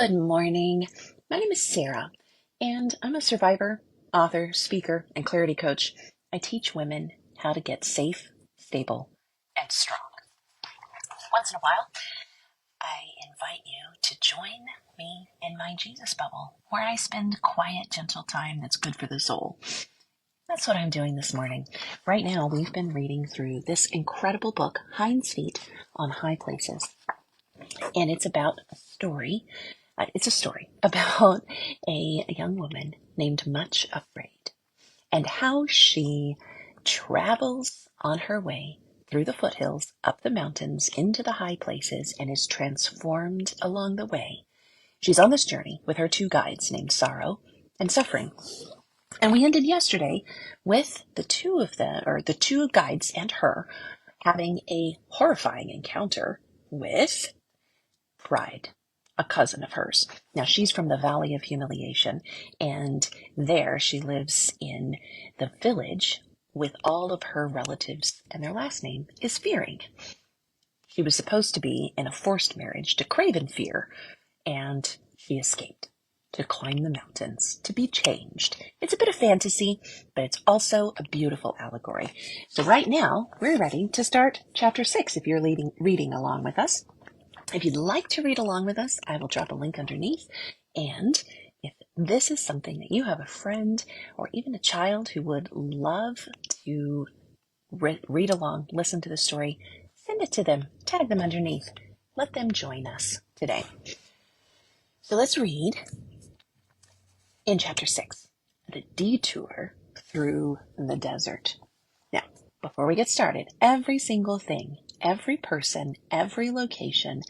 Good morning. My name is Sarah, and I'm a survivor, author, speaker, and clarity coach. I teach women how to get safe, stable, and strong. Once in a while, I invite you to join me in my Jesus bubble, where I spend quiet, gentle time that's good for the soul. That's what I'm doing this morning. Right now, we've been reading through this incredible book, Hinds on High Places. And it's about a story. It's a story about a young woman named Much Afraid and how she travels on her way through the foothills, up the mountains, into the high places, and is transformed along the way. She's on this journey with her two guides named Sorrow and Suffering. And we ended yesterday with the two guides and her having a horrifying encounter with Pride, a cousin of hers. Now, she's from the Valley of Humiliation, and there she lives in the village with all of her relatives, and their last name is Fearing. She was supposed to be in a forced marriage to Craven Fear, and she escaped to climb the mountains, to be changed. It's a bit of fantasy, but it's also a beautiful allegory. So right now, we're ready to start chapter 6 if you're reading along with us. If you'd like to read along with us, I will drop a link underneath. And if this is something that you have a friend or even a child who would love to read along, listen to the story, send it to them, tag them underneath. Let them join us today. So let's read in chapter 6, The Detour Through the Desert. Now, before we get started, every single thing, every person, every location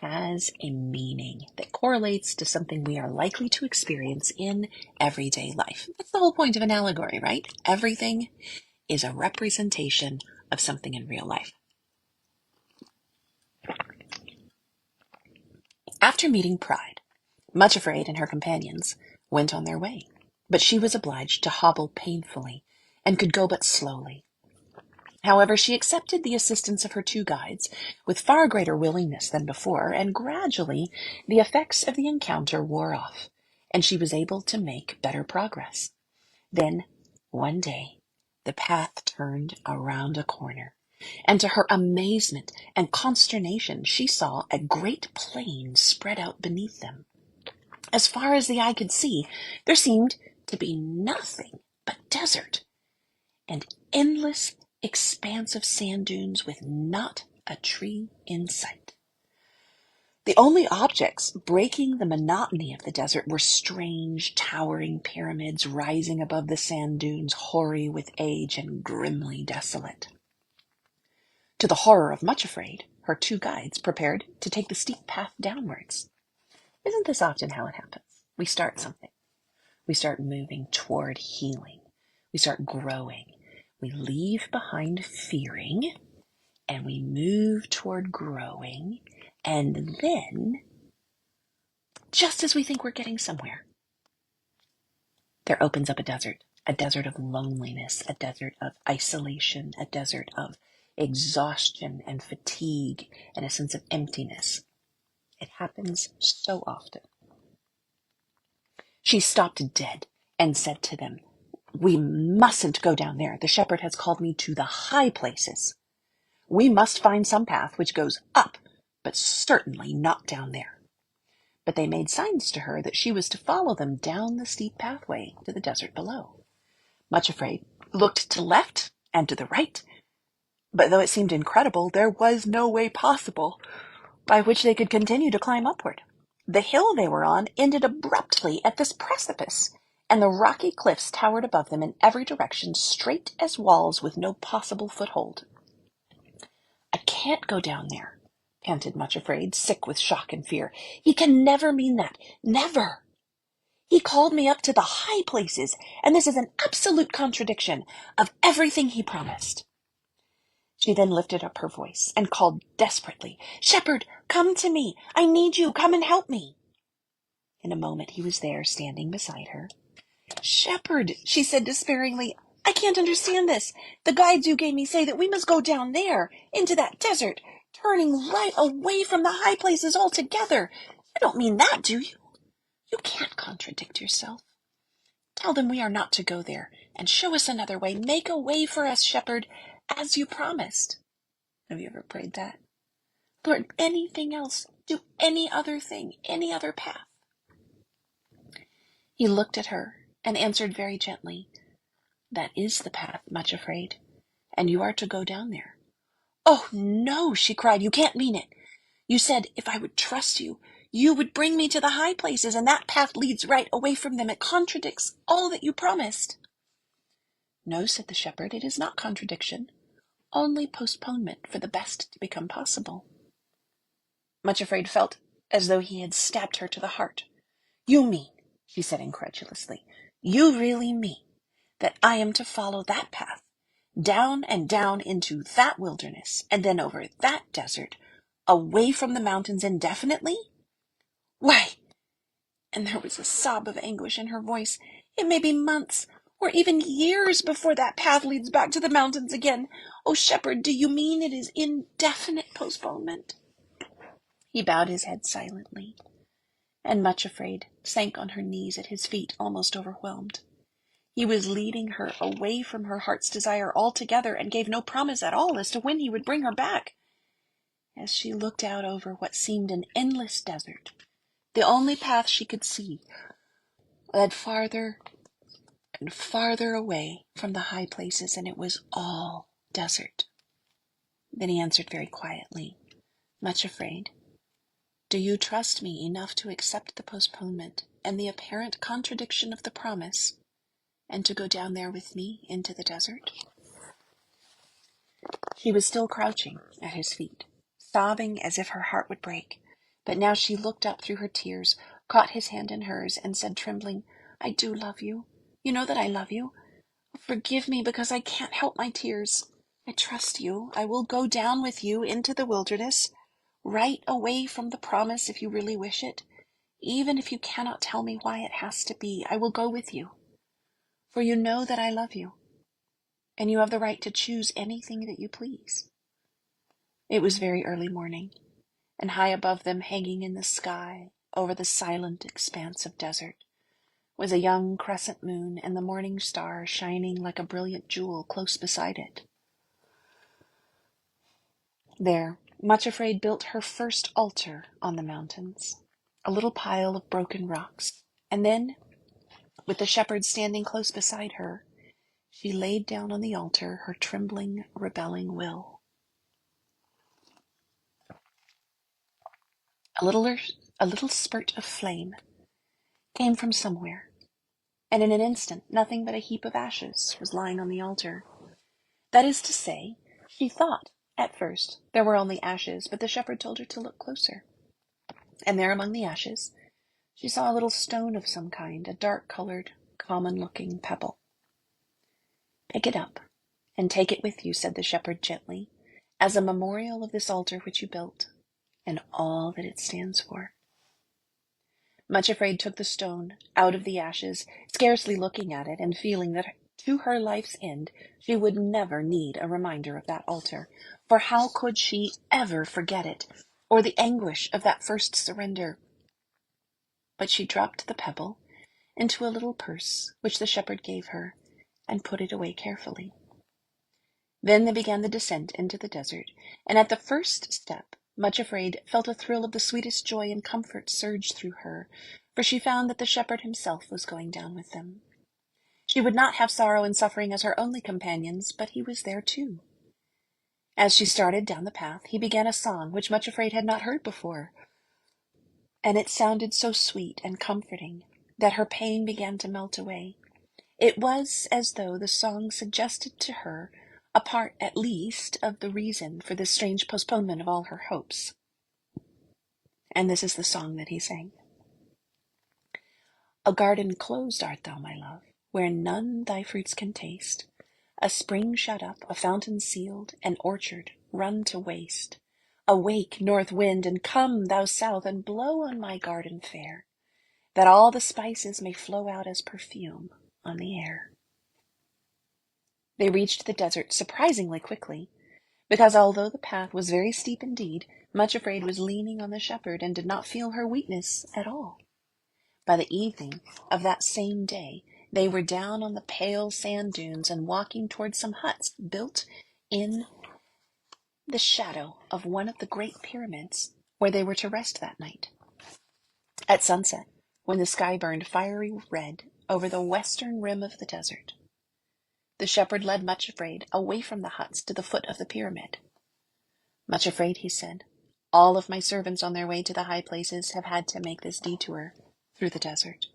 has a meaning that correlates to something we are likely to experience in everyday life. That's the whole point of an allegory, right? Everything is a representation of something in real life. After meeting Pride, Much Afraid and her companions went on their way, but she was obliged to hobble painfully and could go but slowly. However, she accepted the assistance of her two guides with far greater willingness than before, and gradually the effects of the encounter wore off, and she was able to make better progress. Then, one day, the path turned around a corner, and to her amazement and consternation, she saw a great plain spread out beneath them. As far as the eye could see, there seemed to be nothing but desert and endless expanse of sand dunes with not a tree in sight. The only objects breaking the monotony of the desert were strange, towering pyramids rising above the sand dunes, hoary with age and grimly desolate. To the horror of Much Afraid, her two guides prepared to take the steep path downwards. Isn't this often how it happens? We start something. We start moving toward healing. We start growing. We leave behind fearing, and we move toward growing, and then, just as we think we're getting somewhere, there opens up a desert of loneliness, a desert of isolation, a desert of exhaustion and fatigue, and a sense of emptiness. It happens so often. She stopped dead and said to them, "We mustn't go down there. The shepherd has called me to the high places. We must find some path which goes up, but certainly not down there." But they made signs to her that she was to follow them down the steep pathway to the desert below. Much Afraid looked to left and to the right, but though it seemed incredible, there was no way possible by which they could continue to climb upward. The hill they were on ended abruptly at this precipice, and the rocky cliffs towered above them in every direction, straight as walls with no possible foothold. "I can't go down there," panted Much Afraid, sick with shock and fear. "He can never mean that. Never. He called me up to the high places, and this is an absolute contradiction of everything he promised." She then lifted up her voice and called desperately, "Shepherd, come to me. I need you. Come and help me." In a moment he was there, standing beside her. "Shepherd," she said despairingly, "I can't understand this. The guides you gave me say that we must go down there, into that desert, turning right away from the high places altogether. You don't mean that, do you? You can't contradict yourself. Tell them we are not to go there, and show us another way. Make a way for us, shepherd, as you promised. Have you ever prayed that? Lord, anything else, do any other thing, any other path. He looked at her and answered very gently, That is the path, much afraid, and you are to go down there. Oh, no, she cried, you can't mean it. You said if I would trust you, you would bring me to the high places, and that path leads right away from them. It contradicts all that you promised. No, said the shepherd, it is not contradiction, only postponement for the best to become possible. Much Afraid felt as though he had stabbed her to the heart. You mean, she said incredulously, you really mean that I am to follow that path, down and down into that wilderness, and then over that desert, away from the mountains indefinitely? Why, and there was a sob of anguish in her voice, it may be months or even years before that path leads back to the mountains again. Oh, shepherd, do you mean it is indefinite postponement? He bowed his head silently, and Much Afraid sank on her knees at his feet, almost overwhelmed. He was leading her away from her heart's desire altogether, and gave no promise at all as to when he would bring her back. As she looked out over what seemed an endless desert, the only path she could see led farther and farther away from the high places, and it was all desert. Then he answered very quietly, Much Afraid, do you trust me enough to accept the postponement and the apparent contradiction of the promise, and to go down there with me into the desert? She was still crouching at his feet, sobbing as if her heart would break, but now she looked up through her tears, caught his hand in hers, and said trembling, I do love you. You know that I love you. Forgive me because I can't help my tears. I trust you. I will go down with you into the wilderness, right away from the promise if you really wish it. Even if you cannot tell me why it has to be, I will go with you. For you know that I love you, and you have the right to choose anything that you please. It was very early morning, and high above them, hanging in the sky over the silent expanse of desert, was a young crescent moon, and the morning star shining like a brilliant jewel close beside it. There, Much Afraid built her first altar on the mountains, a little pile of broken rocks, and then, with the shepherd standing close beside her, she laid down on the altar her trembling, rebelling will. A little spurt of flame came from somewhere, and in an instant nothing but a heap of ashes was lying on the altar. That is to say, she thought, at first, there were only ashes, but the shepherd told her to look closer. And there among the ashes, she saw a little stone of some kind, a dark-colored, common-looking pebble. Pick it up, and take it with you, said the shepherd gently, as a memorial of this altar which you built, and all that it stands for. Much Afraid took the stone out of the ashes, scarcely looking at it, and feeling that to her life's end she would never need a reminder of that altar, for how could she ever forget it, or the anguish of that first surrender? But she dropped the pebble into a little purse which the shepherd gave her, and put it away carefully. Then they began the descent into the desert, and at the first step, Much Afraid felt a thrill of the sweetest joy and comfort surge through her, for she found that the shepherd himself was going down with them. She would not have sorrow and suffering as her only companions, but he was there too. As she started down the path, he began a song which Much Afraid had not heard before, and it sounded so sweet and comforting that her pain began to melt away. It was as though the song suggested to her a part, at least, of the reason for this strange postponement of all her hopes. And this is the song that he sang. A garden closed art thou, my love, where none thy fruits can taste, a spring shut up, a fountain sealed, an orchard run to waste. Awake, north wind, and come, thou south, and blow on my garden fair, that all the spices may flow out as perfume on the air. They reached the desert surprisingly quickly, because although the path was very steep indeed, Much Afraid was leaning on the shepherd and did not feel her weakness at all. By the evening of that same day, they were down on the pale sand dunes and walking towards some huts built in the shadow of one of the great pyramids where they were to rest that night. At sunset, when the sky burned fiery red over the western rim of the desert, the shepherd led Much Afraid away from the huts to the foot of the pyramid. Much Afraid, he said, all of my servants on their way to the high places have had to make this detour through the desert.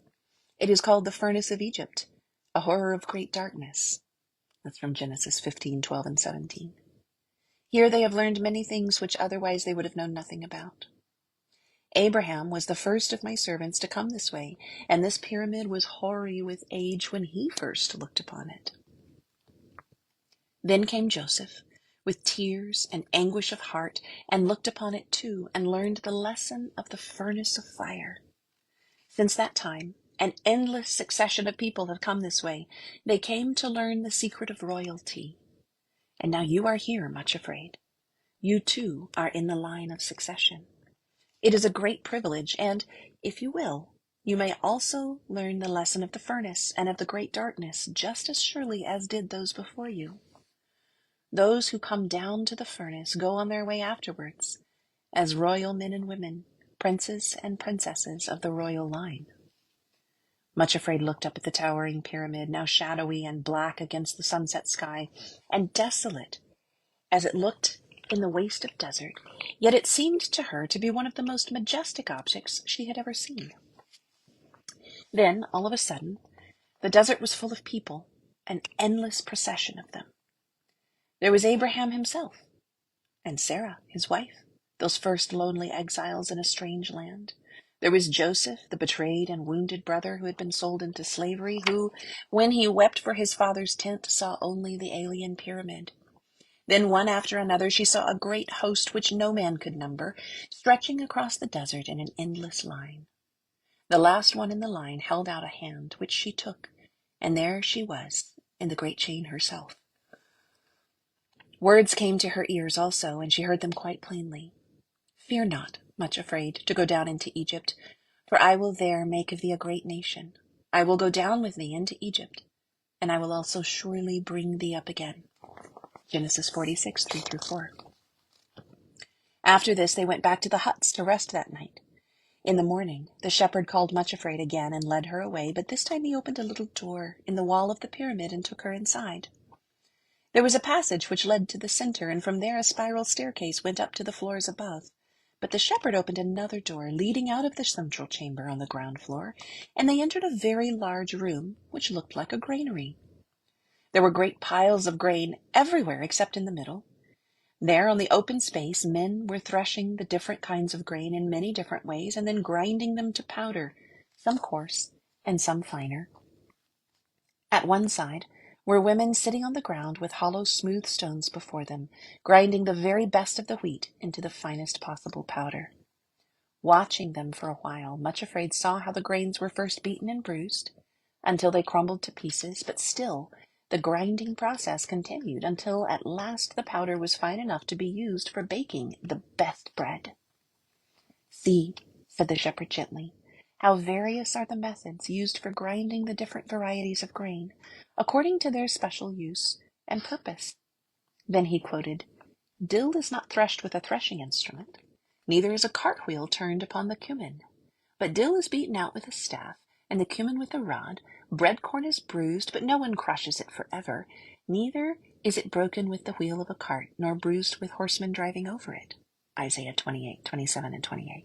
It is called the furnace of Egypt, a horror of great darkness. That's from Genesis 15:12 and 17. Here they have learned many things which otherwise they would have known nothing about. Abraham was the first of my servants to come this way, and this pyramid was hoary with age when he first looked upon it. Then came Joseph, with tears and anguish of heart, and looked upon it too, and learned the lesson of the furnace of fire. Since that time, an endless succession of people have come this way. They came to learn the secret of royalty. And now you are here, Much Afraid. You too are in the line of succession. It is a great privilege, and, if you will, you may also learn the lesson of the furnace and of the great darkness just as surely as did those before you. Those who come down to the furnace go on their way afterwards, as royal men and women, princes and princesses of the royal line. Much Afraid looked up at the towering pyramid, now shadowy and black against the sunset sky, and desolate as it looked in the waste of desert, yet it seemed to her to be one of the most majestic objects she had ever seen. Then, all of a sudden, the desert was full of people, an endless procession of them. There was Abraham himself, and Sarah, his wife, those first lonely exiles in a strange land. There was Joseph, the betrayed and wounded brother who had been sold into slavery, who, when he wept for his father's tent, saw only the alien pyramid. Then one after another she saw a great host which no man could number, stretching across the desert in an endless line. The last one in the line held out a hand, which she took, and there she was, in the great chain herself. Words came to her ears also, and she heard them quite plainly. Fear not, Much Afraid, to go down into Egypt, for I will there make of thee a great nation. I will go down with thee into Egypt, and I will also surely bring thee up again. Genesis 46, 3-4. After this, they went back to the huts to rest that night. In the morning, the shepherd called Much Afraid again and led her away, but this time he opened a little door in the wall of the pyramid and took her inside. There was a passage which led to the center, and from there a spiral staircase went up to the floors above. But the shepherd opened another door leading out of the central chamber on the ground floor, and they entered a very large room which looked like a granary. There were great piles of grain everywhere except in the middle. There on the open space men were threshing the different kinds of grain in many different ways and then grinding them to powder, some coarse and some finer. At one side were women sitting on the ground with hollow smooth stones before them, grinding the very best of the wheat into the finest possible powder. Watching them for a while, Much Afraid saw how the grains were first beaten and bruised until they crumbled to pieces, but still the grinding process continued until at last the powder was fine enough to be used for baking the best bread. See, said the shepherd gently, how various are the methods used for grinding the different varieties of grain, according to their special use and purpose. Then he quoted, Dill is not threshed with a threshing instrument, neither is a cartwheel turned upon the cumin, but dill is beaten out with a staff, and the cumin with a rod. Bread corn is bruised, but no one crushes it forever, neither is it broken with the wheel of a cart, nor bruised with horsemen driving over it. Isaiah 28:27 and 28.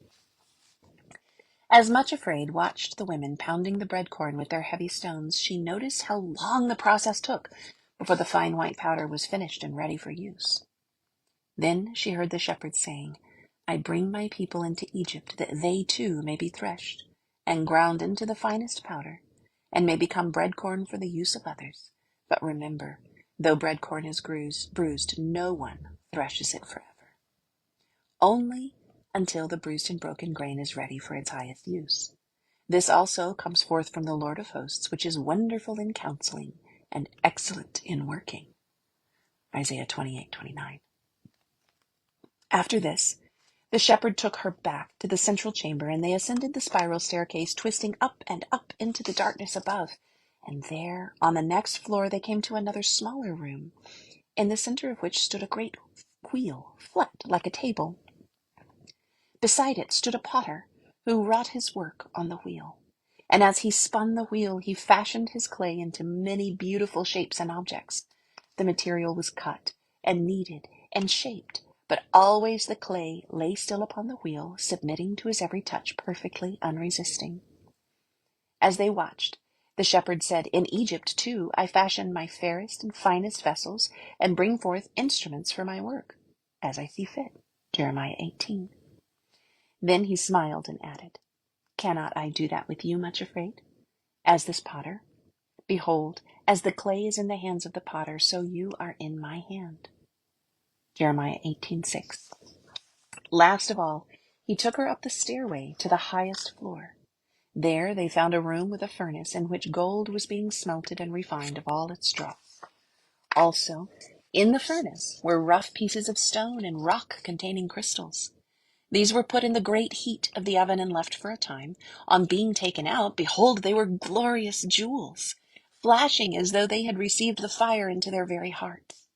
As Much Afraid watched the women pounding the bread corn with their heavy stones, she noticed how long the process took before the fine white powder was finished and ready for use. Then she heard the shepherd saying, I bring my people into Egypt that they too may be threshed and ground into the finest powder, and may become bread corn for the use of others. But remember, though bread corn is bruised, no one threshes it forever. Only until the bruised and broken grain is ready for its highest use. This also comes forth from the Lord of hosts, which is wonderful in counseling and excellent in working. Isaiah 28:29. After this, the shepherd took her back to the central chamber, and they ascended the spiral staircase, twisting up and up into the darkness above. And there, on the next floor, they came to another smaller room, in the center of which stood a great wheel, flat like a table. Beside it stood a potter, who wrought his work on the wheel. And as he spun the wheel, he fashioned his clay into many beautiful shapes and objects. The material was cut and kneaded and shaped, but always the clay lay still upon the wheel, submitting to his every touch, perfectly unresisting. As they watched, the shepherd said, "In Egypt, too, I fashion my fairest and finest vessels, and bring forth instruments for my work, as I see fit." Jeremiah 18. Then he smiled and added, "Cannot I do that with you, much afraid? As this potter? Behold, as the clay is in the hands of the potter, so you are in my hand." Jeremiah 18:6. Last of all, he took her up the stairway to the highest floor. There they found a room with a furnace in which gold was being smelted and refined of all its dross. Also, in the furnace were rough pieces of stone and rock containing crystals. These were put in the great heat of the oven and left for a time. On being taken out, behold, they were glorious jewels, flashing as though they had received the fire into their very hearts.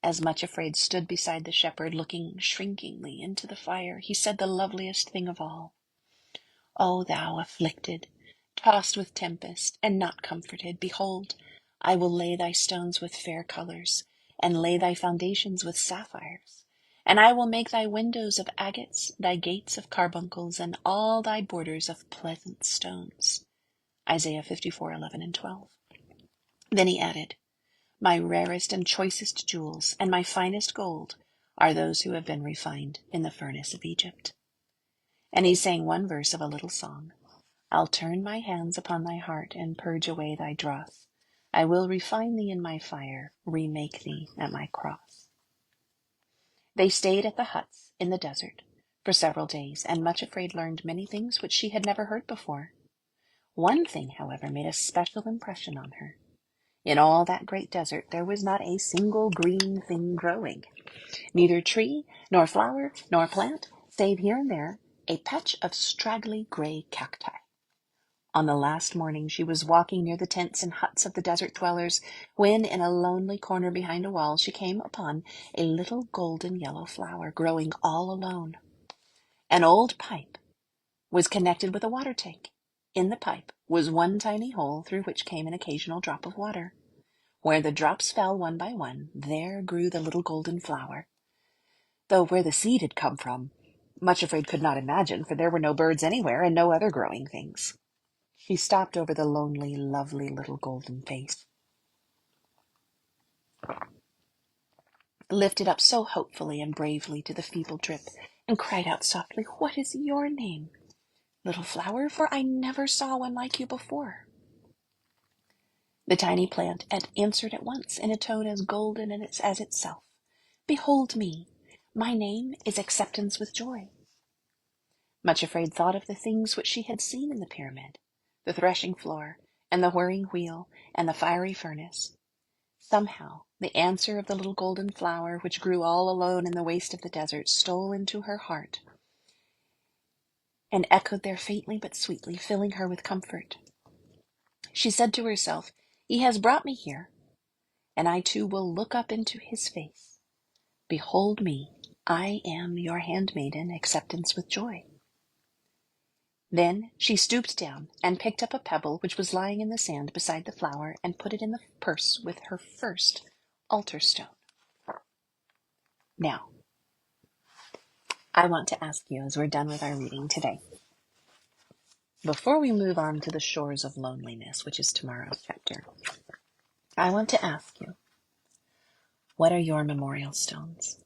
As Much Afraid stood beside the shepherd, looking shrinkingly into the fire, he said the loveliest thing of all. "O thou afflicted, tossed with tempest, and not comforted, behold, I will lay thy stones with fair colors, and lay thy foundations with sapphires. And I will make thy windows of agates, thy gates of carbuncles, and all thy borders of pleasant stones." Isaiah 54:11 and 12. Then he added, "My rarest and choicest jewels, and my finest gold, are those who have been refined in the furnace of Egypt." And he sang one verse of a little song. "I'll turn my hands upon thy heart, and purge away thy dross. I will refine thee in my fire, remake thee at my cross." They stayed at the huts in the desert for several days, and Much Afraid learned many things which she had never heard before. One thing, however, made a special impression on her. In all that great desert there was not a single green thing growing, neither tree, nor flower, nor plant, save here and there a patch of straggly gray cacti. On the last morning she was walking near the tents and huts of the desert dwellers, when in a lonely corner behind a wall she came upon a little golden yellow flower growing all alone. An old pipe was connected with a water tank. In the pipe was one tiny hole through which came an occasional drop of water. Where the drops fell one by one, there grew the little golden flower. Though where the seed had come from, Much Afraid could not imagine, for there were no birds anywhere and no other growing things. She stopped over the lonely, lovely little golden face, lifted up so hopefully and bravely to the feeble drip, and cried out softly, "What is your name, little flower? For I never saw one like you before." The tiny plant answered at once in a tone as golden as itself, "Behold me. My name is Acceptance with Joy." Much Afraid thought of the things which she had seen in the pyramid, the threshing floor, and the whirring wheel, and the fiery furnace. Somehow, the answer of the little golden flower, which grew all alone in the waste of the desert, stole into her heart and echoed there faintly but sweetly, filling her with comfort. She said to herself, "He has brought me here, and I too will look up into his face. Behold me, I am your handmaiden, Acceptance with Joy." Then she stooped down and picked up a pebble which was lying in the sand beside the flower, and put it in the purse with her first altar stone. Now, I want to ask you, as we're done with our reading today, before we move on to the shores of loneliness, which is tomorrow's chapter, I want to ask you, what are your memorial stones?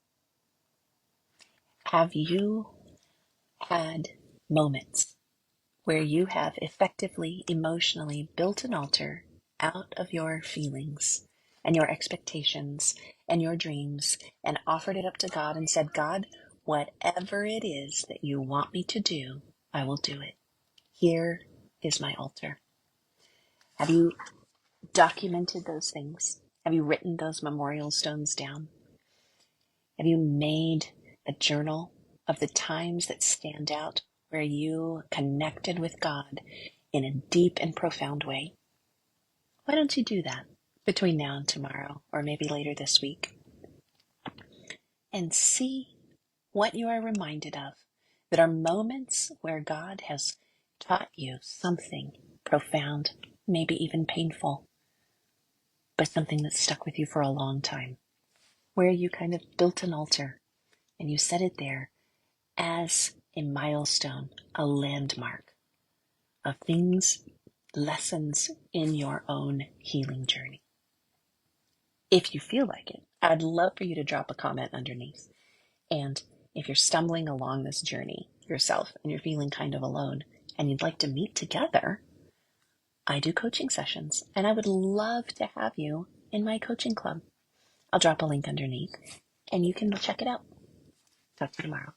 Have you had moments where you have effectively, emotionally built an altar out of your feelings and your expectations and your dreams, and offered it up to God and said, "God, whatever it is that you want me to do, I will do it. Here is my altar"? Have you documented those things? Have you written those memorial stones down? Have you made a journal of the times that stand out where you connected with God in a deep and profound way. Why don't you do that between now and tomorrow, or maybe later this week, and see what you are reminded of that are moments where God has taught you something profound, maybe even painful, but something that stuck with you for a long time, where you kind of built an altar and you set it there as a milestone, a landmark of things, lessons in your own healing journey. If you feel like it, I'd love for you to drop a comment underneath. And if you're stumbling along this journey yourself and you're feeling kind of alone and you'd like to meet together, I do coaching sessions and I would love to have you in my coaching club. I'll drop a link underneath and you can check it out. Talk to you tomorrow.